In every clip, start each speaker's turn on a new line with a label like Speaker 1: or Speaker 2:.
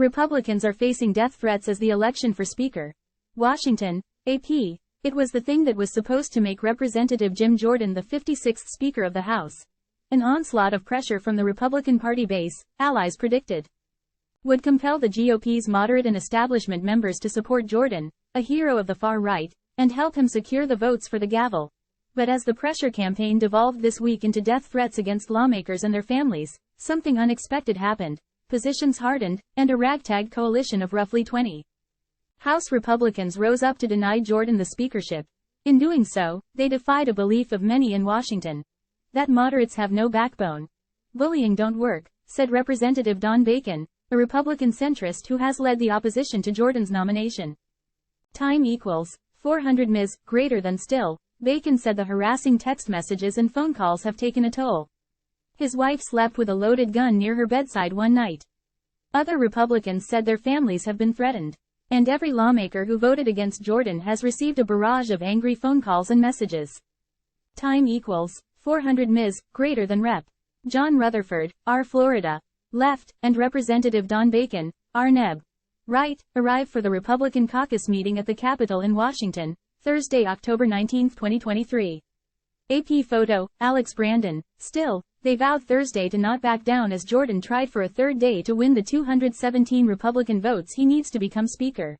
Speaker 1: Republicans are facing death threats as the election for Speaker. Washington, AP. It was the thing that was supposed to make Representative Jim Jordan the 56th Speaker of the House. An onslaught of pressure from the Republican Party base, allies predicted, would compel the GOP's moderate and establishment members to support Jordan, a hero of the far right, and help him secure the votes for the gavel. But as the pressure campaign devolved this week into death threats against lawmakers and their families, something unexpected happened. Positions hardened, and a ragtag coalition of roughly 20 House Republicans rose up to deny Jordan the speakership. In doing so, they defied a belief of many in Washington that moderates have no backbone. Bullying don't work, said Representative Don Bacon, a Republican centrist who has led the opposition to Jordan's nomination. Time equals 400 ms, greater than still, Bacon said the harassing text messages and phone calls have taken a toll. His wife slept with a loaded gun near her bedside one night. Other Republicans said their families have been threatened. And every lawmaker who voted against Jordan has received a barrage of angry phone calls and messages. Time equals 400 ms, greater than Rep. John Rutherford, R. Florida, left, and Representative Don Bacon, R. Neb. Right, arrived for the Republican caucus meeting at the Capitol in Washington, Thursday, October 19, 2023. AP photo, Alex Brandon. Still, they vowed Thursday to not back down as Jordan tried for a third day to win the 217 Republican votes he needs to become Speaker.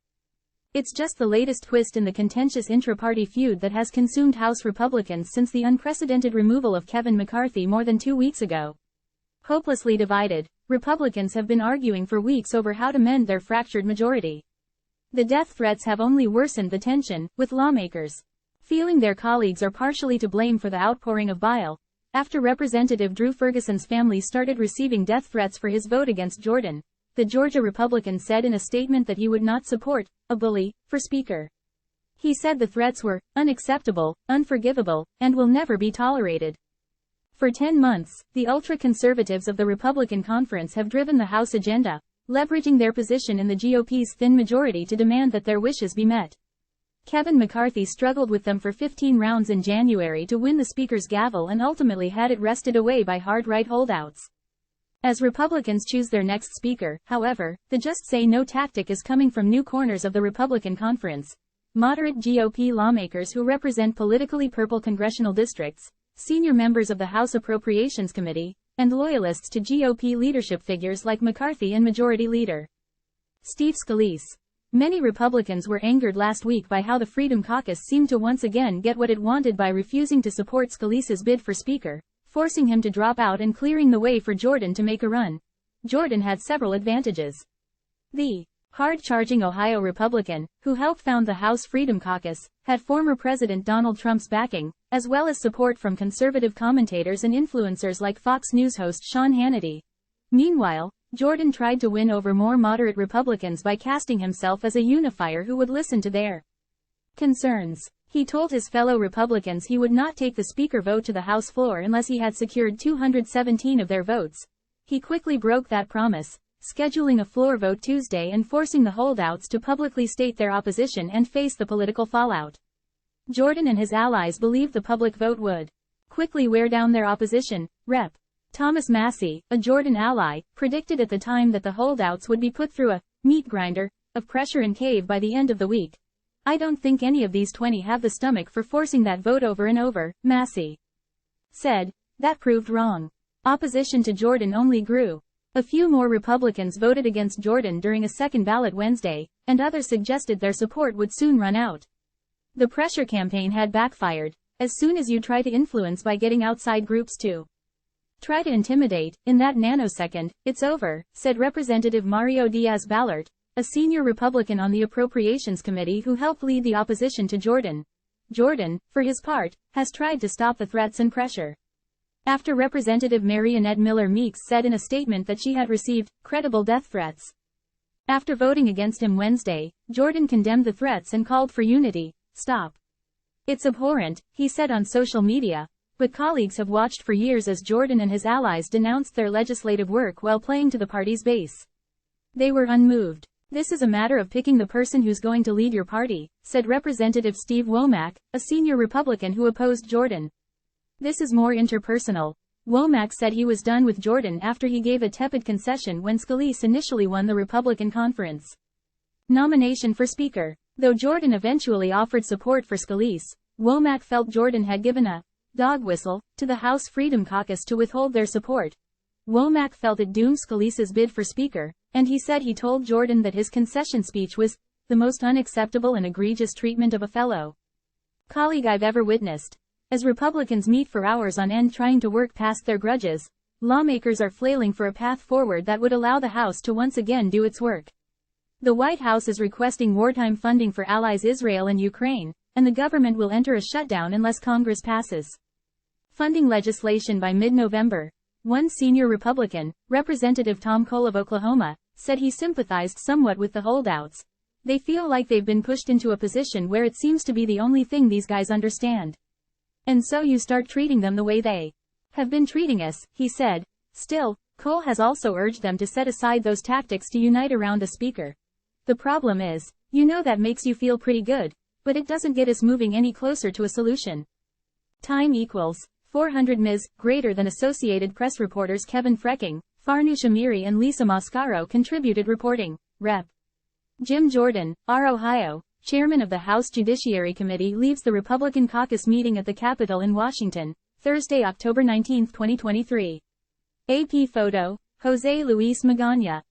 Speaker 1: It's just the latest twist in the contentious intra-party feud that has consumed House Republicans since the unprecedented removal of Kevin McCarthy more than 2 weeks ago. Hopelessly divided, Republicans have been arguing for weeks over how to mend their fractured majority. The death threats have only worsened the tension, with lawmakers feeling their colleagues are partially to blame for the outpouring of bile. After Representative Drew Ferguson's family started receiving death threats for his vote against Jordan, the Georgia Republican said in a statement that he would not support a bully for Speaker. He said the threats were unacceptable, unforgivable, and will never be tolerated. For 10 months, the ultra-conservatives of the Republican conference have driven the House agenda, leveraging their position in the GOP's thin majority to demand that their wishes be met. Kevin McCarthy struggled with them for 15 rounds in January to win the Speaker's gavel and ultimately had it wrested away by hard right holdouts. As Republicans choose their next Speaker, however, the just say no tactic is coming from new corners of the Republican conference. Moderate GOP lawmakers who represent politically purple congressional districts, senior members of the House Appropriations Committee, and loyalists to GOP leadership figures like McCarthy and Majority Leader Steve Scalise. Many Republicans were angered last week by how the Freedom Caucus seemed to once again get what it wanted by refusing to support Scalise's bid for Speaker, forcing him to drop out and clearing the way for Jordan to make a run. Jordan had several advantages. The hard-charging Ohio Republican, who helped found the House Freedom Caucus, had former President Donald Trump's backing, as well as support from conservative commentators and influencers like Fox News host Sean Hannity. Meanwhile, Jordan tried to win over more moderate Republicans by casting himself as a unifier who would listen to their concerns. He told his fellow Republicans he would not take the Speaker vote to the House floor unless he had secured 217 of their votes. He quickly broke that promise, scheduling a floor vote Tuesday and forcing the holdouts to publicly state their opposition and face the political fallout. Jordan and his allies believed the public vote would quickly wear down their opposition. Rep. Thomas Massey, a Jordan ally, predicted at the time that the holdouts would be put through a meat grinder of pressure and cave by the end of the week. I don't think any of these 20 have the stomach for forcing that vote over and over, Massey said. That proved wrong. Opposition to Jordan only grew. A few more Republicans voted against Jordan during a second ballot Wednesday, and others suggested their support would soon run out. The pressure campaign had backfired. As soon as you try to influence by getting outside groups to try to intimidate, in that nanosecond, it's over, said Representative Mario Diaz-Balart, a senior Republican on the Appropriations Committee who helped lead the opposition to Jordan. Jordan, for his part, has tried to stop the threats and pressure. After Representative Marionette Miller Meeks said in a statement that she had received credible death threats after voting against him Wednesday, Jordan condemned the threats and called for unity. Stop. It's abhorrent, he said on social media. But colleagues have watched for years as Jordan and his allies denounced their legislative work while playing to the party's base. They were unmoved. This is a matter of picking the person who's going to lead your party, said Representative Steve Womack, a senior Republican who opposed Jordan. This is more interpersonal. Womack said he was done with Jordan after he gave a tepid concession when Scalise initially won the Republican conference nomination for Speaker. Though Jordan eventually offered support for Scalise, Womack felt Jordan had given a dog whistle to the House Freedom Caucus to withhold their support. Womack felt it doomed Scalise's bid for Speaker, and he said he told Jordan that his concession speech was the most unacceptable and egregious treatment of a fellow colleague I've ever witnessed. As Republicans meet for hours on end trying to work past their grudges, lawmakers are flailing for a path forward that would allow the House to once again do its work. The White House is requesting wartime funding for allies Israel and Ukraine, and the government will enter a shutdown unless Congress passes funding legislation by mid-November. One senior Republican, Representative Tom Cole of Oklahoma, said he sympathized somewhat with the holdouts. They feel like they've been pushed into a position where it seems to be the only thing these guys understand. And so you start treating them the way they have been treating us, he said. Still, Cole has also urged them to set aside those tactics to unite around a speaker. The problem is, that makes you feel pretty good, but it doesn't get us moving any closer to a solution. Time equals 400 Ms. Greater than Associated Press reporters Kevin Frecking, Farnoosh Amiri and Lisa Mascaro contributed reporting. Rep. Jim Jordan, R. Ohio, chairman of the House Judiciary Committee, leaves the Republican caucus meeting at the Capitol in Washington, Thursday, October 19, 2023. AP photo, Jose Luis Magana.